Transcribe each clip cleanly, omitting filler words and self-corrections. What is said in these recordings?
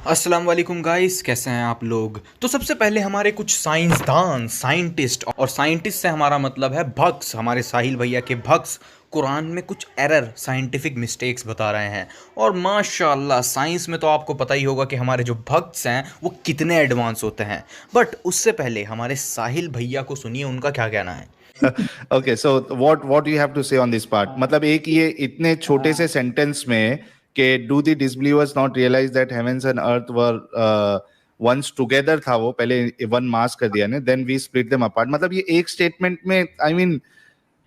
अस्सलाम वालेकुम गाइस, कैसे हैं आप लोग। तो सबसे पहले हमारे कुछ साइंसदान, साइंटिस्ट, और साइंटिस्ट से हमारा मतलब है भक्स, हमारे साहिल भैया के भक्स कुरान में कुछ एरर, साइंटिफिक मिस्टेक्स बता रहे हैं। और माशाल्लाह साइंस में तो आपको पता ही होगा कि हमारे जो भक्स हैं वो कितने एडवांस होते हैं। बट उससे पहले हमारे साहिल भैया को सुनिए, उनका क्या कहना है। Okay, so what you have to say on this part. मतलब एक ये इतने छोटे से सेंटेंस में कि do the disbelievers not realise that heavens and earth were once together था, वो पहले वन मास कर दिया ने, then we split them apart. मतलब ये एक स्टेटमेंट में आई मीन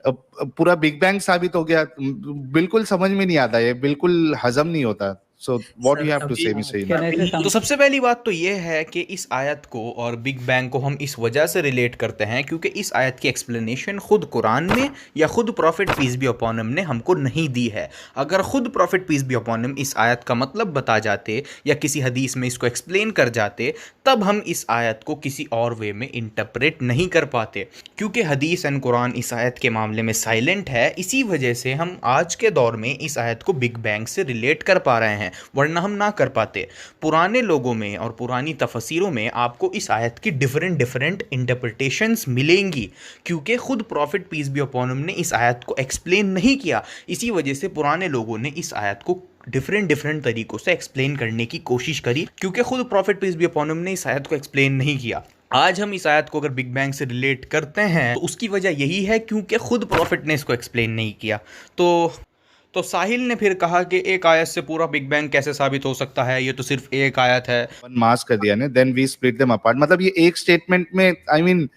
पूरा बिग बैंग साबित हो गया। बिल्कुल समझ में नहीं आता, ये बिल्कुल हजम नहीं होता। So what you have to say mister. तो सबसे पहली बात तो ये है कि इस आयत को और बिग बैंग को हम इस वजह से रिलेट करते हैं क्योंकि इस आयत की एक्सप्लेनेशन खुद कुरान में या खुद prophet peace be upon him ने हमको नहीं दी है। अगर खुद prophet peace be upon him इस आयत का मतलब बता जाते या किसी हदीस में इसको एक्सप्लेन कर जाते, तब हम इस आयत को किसी और वे में इंटरप्रेट नहीं कर पाते। क्योंकि हदीस एंड कुरान इस आयत के मामले में साइलेंट है, इसी वजह से हम आज के दौर में इस आयत को बिग बैंग से रिलेट कर पा रहे हैं, वरना हम ना कर पाते। पुराने लोगों में और पुरानी तफसीरों में आपको इस आयत की डिफरेंट डिफरेंट इंटरप्रिटेशंस मिलेंगी, क्योंकि खुद prophet peace be upon him ने इस आयत को एक्सप्लेन नहीं किया। इसी वजह से पुराने लोगों ने इस आयत को डिफरेंट डिफरेंट तरीकों से एक्सप्लेन करने की कोशिश करी, क्योंकि खुद prophet peace be upon him ने इस आयत को एक्सप्लेन नहीं किया। आज हम इस आयत को अगर बिग बैंग से रिलेट करते हैं तो उसकी वजह यही है क्योंकि खुद प्रॉफिट ने इसको एक्सप्लेन नहीं किया। तो साहिल ने फिर कहा कि एक आयत से पूरा बिग बैंग कैसे साबित हो सकता है, ये तो सिर्फ एक आयत है। वन मास कर दिया ने, then we split them apart. मतलब ये एक स्टेटमेंट में आई मीन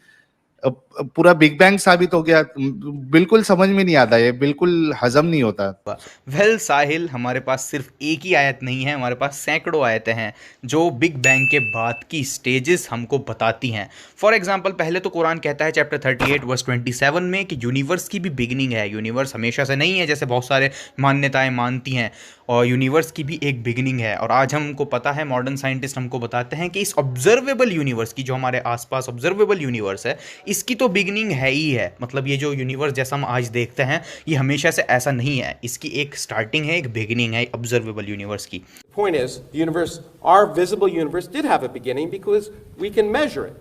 पूरा बिग बैंग साबित हो गया। बिल्कुल समझ में नहीं आता, ये बिल्कुल हजम नहीं होता। वेल साहिल, हमारे पास सिर्फ एक ही आयत नहीं है, हमारे पास सैकड़ों आयतें हैं जो बिग बैंग के बाद की स्टेजेस हमको बताती हैं। फॉर एग्जांपल, पहले तो कुरान कहता है चैप्टर 38 वर्स 27 में कि यूनिवर्स की भी बिगिनिंग है। यूनिवर्स हमेशा से नहीं है जैसे बहुत सारे मान्यताएं मानती हैं, और यूनिवर्स की भी एक बिगिनिंग है। और आज हमको पता है, मॉडर्न साइंटिस्ट हमको बताते हैं कि इस ऑब्जर्वेबल यूनिवर्स की, जो हमारे आसपास ऑब्जर्वेबल यूनिवर्स है, इसकी तो बिगिनिंग है ही है। मतलब ये जो यूनिवर्स जैसा हम आज देखते हैं ये हमेशा से ऐसा नहीं है, इसकी एक स्टार्टिंग है, एक बिगिनिंग है ऑब्जर्वेबल यूनिवर्स की। Point is, the universe, our visible universe, did have a beginning because we can measure it.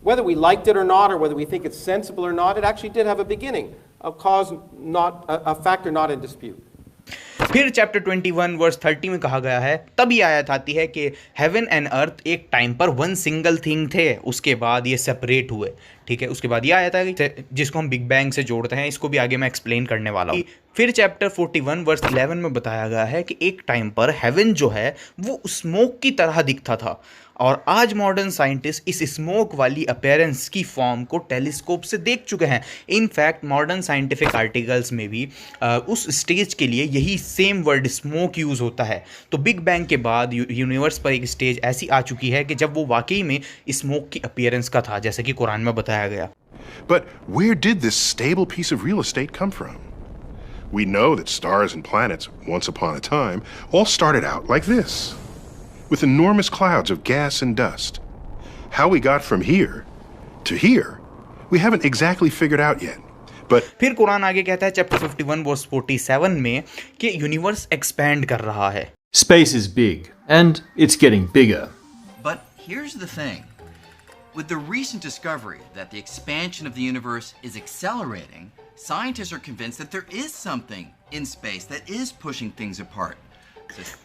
Whether we liked it or not, or whether we think it's sensible or not, it actually did have a beginning, a cause not, a factor not in dispute. फिर chapter 21 verse 30 में कहा गया है, तब ये आयत आती है कि हेवन एंड अर्थ एक टाइम पर वन सिंगल थिंग थे, उसके बाद ये सेपरेट हुए। ठीक है, उसके बाद ये आयत आ गई जिसको हम बिग बैंग से जोड़ते हैं, इसको भी आगे मैं एक्सप्लेन करने वाला हूँ। फिर चैप्टर 41 वर्स 11 में बताया गया है कि एक टाइम पर हेवन जो है वो स्मोक की तरह दिखता था, और आज मॉडर्न साइंटिस्ट इस स्मोक वाली अपीयरेंस की फॉर्म को टेलीस्कोप से देख चुके हैं। इनफैक्ट मॉडर्न साइंटिफिक आर्टिकल्स में भी उस स्टेज के लिए यही सेम वर्ड स्मोक यूज़ होता है। तो बिग बैंग के बाद यूनिवर्स पर एक स्टेज ऐसी आ चुकी है कि जब वो वाकई में स्मोक की अपीयरेंस का था, जैसे कि कुरान में बताया गया। But where did this stable piece of real estate come from? We know that stars and planets, once upon a time, all started out like this, with enormous clouds of gas and dust. How we got from here to here, we haven't exactly figured out yet. But फिर कुरान आगे कहता है chapter 51 verse 47 में कि universe expand कर रहा है। Space is big, and it's getting bigger. But here's the thing. With the recent discovery that the expansion of the universe is accelerating, scientists are convinced that there is something in space that is pushing things apart.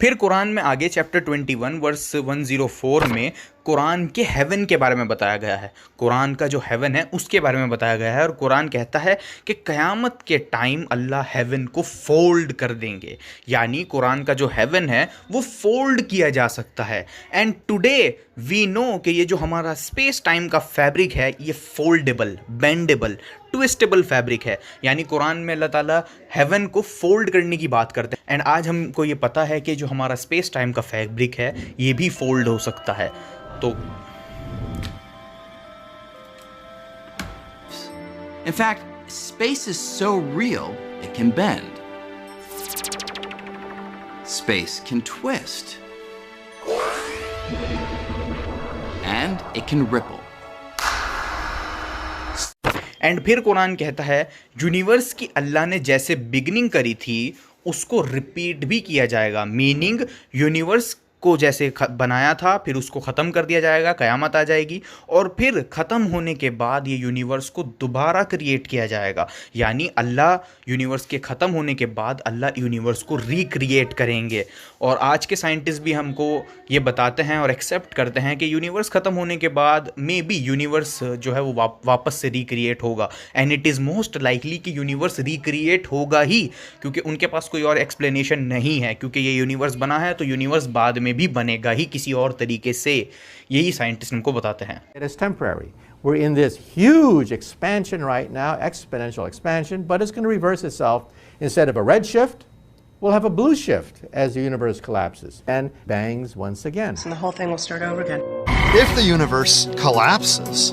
फिर कुरान में आगे chapter 21 verse 104 में कुरान के haven के बारे में बताया गया है। कुरान का जो हेवन है उसके बारे में बताया गया है, और कुरान कहता है कि क़यामत के टाइम अल्लाह हेवन को फोल्ड कर देंगे। यानी कुरान का जो हेवन है वो फोल्ड किया जा सकता है। एंड टुडे वी नो कि ये जो हमारा स्पेस टाइम का फैब्रिक है ये फोल्डेबल, बेंडेबल, ट्विस्टेबल फैब्रिक है। यानी कुरान में अल्लाह ताला हेवन को फोल्ड करने की बात करते हैं। एंड आज हमको ये पता है कि जो हमारा स्पेस टाइम का फैब्रिक है ये भी फोल्ड हो सकता है। तो In fact, space is so real, it can bend. Space can twist. And it can ripple. And फिर कुरान कहता है यूनिवर्स की अल्लाह ने जैसे बिगनिंग करी थी उसको रिपीट भी किया जाएगा। मीनिंग यूनिवर्स को जैसे बनाया था, फिर उसको ख़त्म कर दिया जाएगा, क़यामत आ जाएगी, और फिर ख़त्म होने के बाद ये यूनिवर्स को दोबारा क्रिएट किया जाएगा। यानी अल्लाह यूनिवर्स के ख़त्म होने के बाद अल्लाह यूनिवर्स को रिक्रिएट करेंगे। और आज के साइंटिस्ट भी हमको ये बताते हैं और एक्सेप्ट करते हैं कि यूनिवर्स ख़त्म होने के बाद मे बी यूनिवर्स जो है वो वापस से रिक्रिएट होगा, and it is most likely कि यूनिवर्स रिक्रिएट होगा ही, क्योंकि उनके पास कोई और एक्सप्लेनेशन नहीं है। क्योंकि ये यूनिवर्स बना है तो यूनिवर्स बाद में भी बनेगा ही किसी और तरीके से, यही साइंटिस्ट हमको बताते हैं। It is temporary. We're in this huge expansion right now, exponential expansion, but it's going to reverse itself. Instead of a red shift, we'll have a blue shift as the universe collapses and bangs once again. And the whole thing will start over again. If the universe collapses,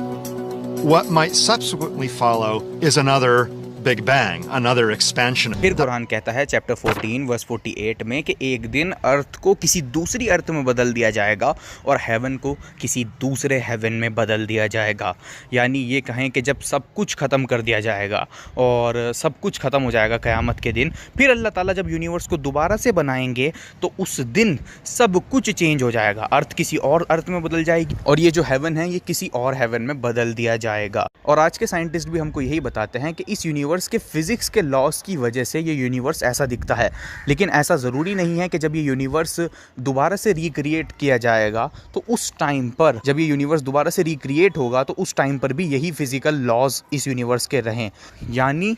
what might subsequently follow is another Big Bang, another expansion. फिर कुरान कहता है chapter 14 verse 48 में कि एक दिन अर्थ को किसी दूसरी अर्थ में बदल दिया जाएगा और हेवन को किसी दूसरे हेवन में बदल दिया जाएगा। यानी ये कहें कि जब सब कुछ ख़त्म कर दिया जाएगा और सब कुछ ख़त्म हो जाएगा क़यामत के दिन, फिर अल्लाह ताला जब यूनिवर्स को दोबारा से बनाएंगे तो उस दिन सब कुछ चेंज हो जाएगा। अर्थ किसी और अर्थ में बदल जाएगी और ये जो हेवन है ये किसी और हेवन में बदल दिया जाएगा। और आज के साइंटिस्ट भी हमको यही बताते हैं कि इस यूनिवर्स के फिजिक्स के लॉस की वजह से ये यूनिवर्स ऐसा दिखता है, लेकिन ऐसा ज़रूरी नहीं है कि जब ये यूनिवर्स दोबारा से रिक्रिएट किया जाएगा तो उस टाइम पर, जब ये यूनिवर्स दोबारा से रिक्रिएट होगा तो उस टाइम पर भी यही फिज़िकल लॉज इस यूनिवर्स के रहें। यानी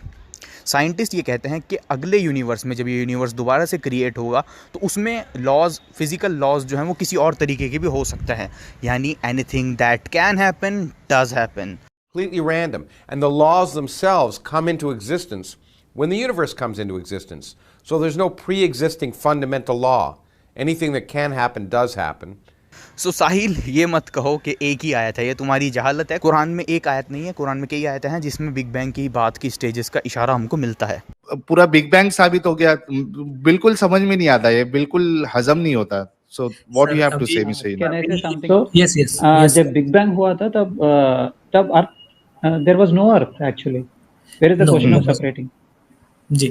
साइंटिस्ट ये कहते हैं कि अगले यूनिवर्स में जब ये यूनिवर्स दोबारा से क्रिएट होगा तो उसमें लॉज, फिजिकल लॉज जो हैं वो किसी और तरीके के भी हो सकते हैं। यानी anything that can happen does happen. Completely random. And the laws themselves come into existence when the universe comes into existence. So there's no pre-existing fundamental law. Anything that can happen does happen. सो साहिल, ये मत कहो कि एक ही आयत है, ये तुम्हारी जहालत है। कुरान में एक आयत नहीं है, कुरान में कई आयतें हैं जिसमें बिग बैंग की बात की स्टेजेस का इशारा हमको मिलता है। पूरा बिग बैंग साबित हो गया, बिल्कुल समझ में नहीं आता, ये बिल्कुल हजम नहीं होता। So what do you have to say, Mr. Can I say something? So, yes. जब बिग बैंग हुआ था तब अर्थ there was no earth actually. Where is the question of separating? जी।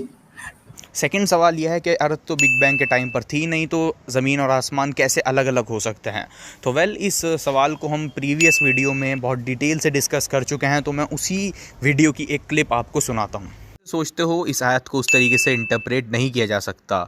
सेकंड सवाल यह है कि अर्थ तो बिग बैंग के टाइम पर थी नहीं, तो ज़मीन और आसमान कैसे अलग अलग हो सकते हैं? तो इस सवाल को हम प्रीवियस वीडियो में बहुत डिटेल से डिस्कस कर चुके हैं, तो मैं उसी वीडियो की एक क्लिप आपको सुनाता हूँ। सोचते हो इस आयत को उस तरीके से इंटरप्रेट नहीं किया जा सकता।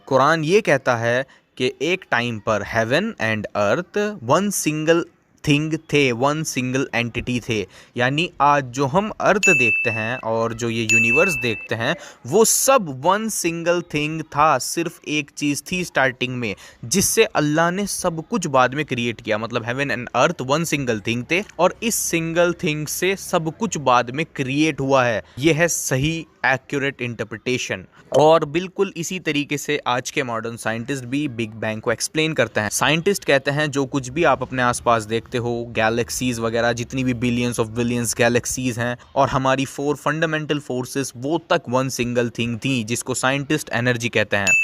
कुरान ये कहता है कि एक टाइम पर heaven and earth one single thing थे, वन सिंगल एंटिटी थे। यानी आज जो हम अर्थ देखते हैं और जो ये यूनिवर्स देखते हैं वो सब वन सिंगल थिंग था, सिर्फ एक चीज़ थी स्टार्टिंग में जिससे अल्लाह ने सब कुछ बाद में क्रिएट किया। मतलब heaven and earth one single thing थे और इस सिंगल थिंग से सब कुछ बाद में क्रिएट हुआ है। यह है सही एक्यूरेट इंटरप्रिटेशन। और बिल्कुल इसी तरीके से आज के मॉडर्न साइंटिस्ट भी बिग बैंग को एक्सप्लेन करते हैं। साइंटिस्ट कहते हैं जो कुछ भी आप अपने आसपास देखते हो, गैलेक्सीज वगैरह, जितनी भी बिलियंस ऑफ बिलियंस गैलेक्सीज हैं और हमारी 4 फंडामेंटल फोर्सेस, वो तक वन सिंगल थिंग थी, जिसको साइंटिस्ट एनर्जी कहते हैं।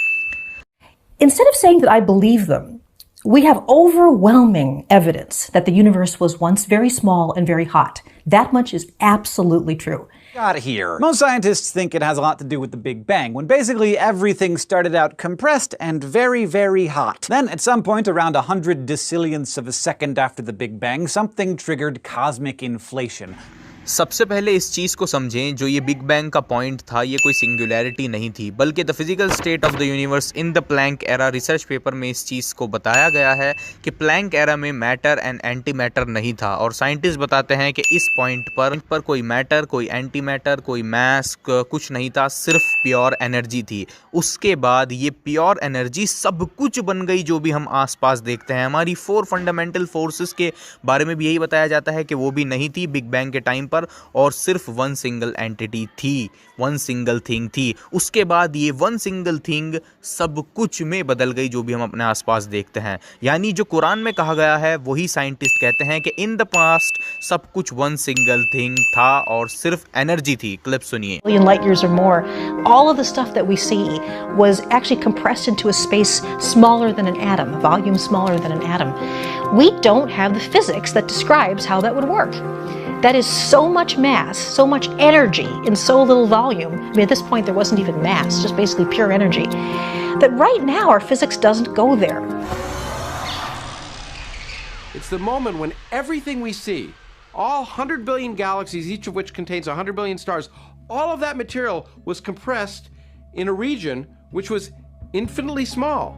Instead of saying that I believe them, we have overwhelming evidence that the universe was once very small and very hot. That much is absolutely true. Got here. Most scientists think it has a lot to do with the Big Bang, when basically everything started out compressed and very, very hot. Then, at some point around 100 decillionths of a second after the Big Bang, something triggered cosmic inflation. सबसे पहले इस चीज़ को समझें, जो ये big bang का point था ये कोई सिंगुलैरिटी नहीं थी, बल्कि the physical state of the universe in the plank era research paper में इस चीज़ को बताया गया है कि प्लैंक एरा में मैटर एंड एंटी मैटर नहीं था। और साइंटिस्ट बताते हैं कि इस पॉइंट पर कोई मैटर, कोई एंटी मैटर, कोई मैस कुछ नहीं था, सिर्फ प्योर एनर्जी थी। उसके बाद ये प्योर एनर्जी सब कुछ बन गई जो भी हम आसपास देखते हैं। हमारी 4 फंडामेंटल फोर्सेस के बारे में भी यही बताया जाता है कि वो भी नहीं थी बिग बैंग के टाइम पर, और सिर्फ वन सिंगल एंटिटी थी, वन सिंगल थिंग थी। उसके बाद ये वन सिंगल थिंग सब कुछ में बदल गई जो भी हम अपने आसपास देखते हैं। यानी जो कुरान में कहा गया है वही साइंटिस्ट कहते हैं कि इन द पास्ट सब कुछ वन सिंगल थिंग था और सिर्फ एनर्जी थी। क्लिप सुनिए। Million light years or more, all of the stuff that we see was actually compressed into a space smaller than an atom, a volume smaller than an atom. We don't have the physics that describes how that would work. That is so much mass, so much energy in so little volume. I mean, at this point there wasn't even mass, just basically pure energy. That right now our physics doesn't go there. It's the moment when everything we see, all 100 billion galaxies, each of which contains 100 billion stars, all of that material was compressed in a region which was infinitely small.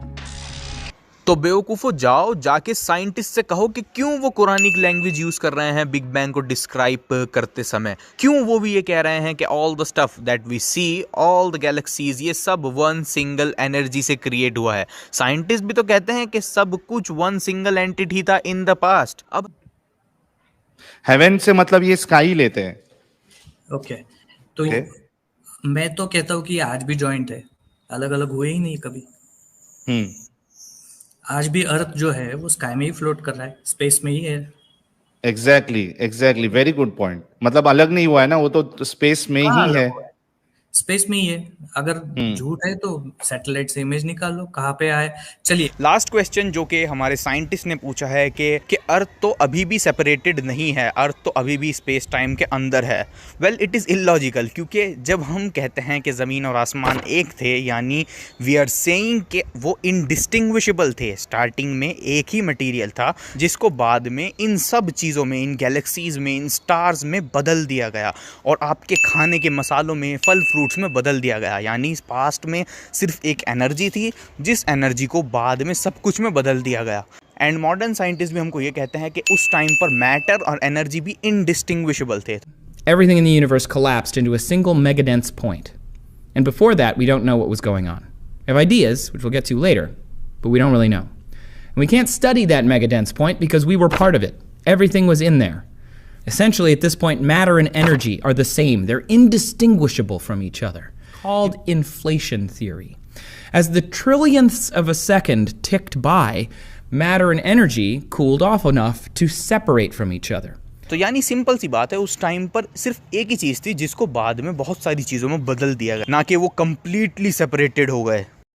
तो बेवकूफ़ो जाओ जाके scientist से कहो कि क्यों वो Quranic language use कर रहे हैं बिग बैंग को डिस्क्राइब करते समय, क्यों वो भी ये कह रहे हैं कि all the stuff that we see, all the galaxies, ये सब वन सिंगल एनर्जी से क्रिएट हुआ है। साइंटिस्ट भी तो कहते हैं कि सब कुछ वन सिंगल एंटिटी था इन द पास्ट। अब हेवन से मतलब ये स्काई लेते हैं। ओके, तो मैं तो कहता हूँ कि आज भी जॉइंट है, अलग अलग हुए ही नहीं कभी। आज भी अर्थ जो है वो स्काई में ही फ्लोट कर रहा है, स्पेस में ही है। Exactly, very good point. मतलब अलग नहीं हुआ है ना, वो तो स्पेस में ही है। स्पेस में ही है। अगर झूठ है तो सैटेलाइट से इमेज निकाल लो कहाँ पे आए। चलिए लास्ट क्वेश्चन जो कि हमारे साइंटिस्ट ने पूछा है कि अर्थ तो अभी भी सेपरेटेड नहीं है, अर्थ तो अभी भी स्पेस टाइम के अंदर है। वेल इट इज़ इलॉजिकल, क्योंकि जब हम कहते हैं कि ज़मीन और आसमान एक थे, यानी वी आर सेइंग कि वो इनडिस्टिंग्विशेबल थे। स्टार्टिंग में एक ही मटीरियल था जिसको बाद में इन सब चीज़ों में, इन गैलेक्सीज़ में, इन स्टार्स में बदल दिया गया और आपके खाने के मसालों में, फल फ्रूट्स में बदल दिया गया। यानी इस पास्ट में सिर्फ एक एनर्जी थी जिस एनर्जी को बाद में सब कुछ में बदल दिया गया। एंड मॉडर्न साइंटिस्ट भी हमको ये कहते हैं कि उस टाइम पर मैटर और एनर्जी भी इनडिस्टिंग्विशेबल थे। Everything in the universe collapsed into a single megadense point. And before that, we don't know what was going on. We have ideas, which we'll get to later, but we don't really know. And we can't study that megadense point because we were part of it. Everything was in there. Essentially, at this point, matter and energy are the same. They're indistinguishable from each other, called inflation theory. As the trillionths of a second ticked by, matter and energy cooled off enough to separate from each other. तो यानी simple सी बात है, उस time पर सिर्फ एक ही चीज़ थी जिसको बाद में बहुत सारी चीज़ों में बदल दिया गया, ना कि वो कंप्लीटली सेपरेटेड हो गए।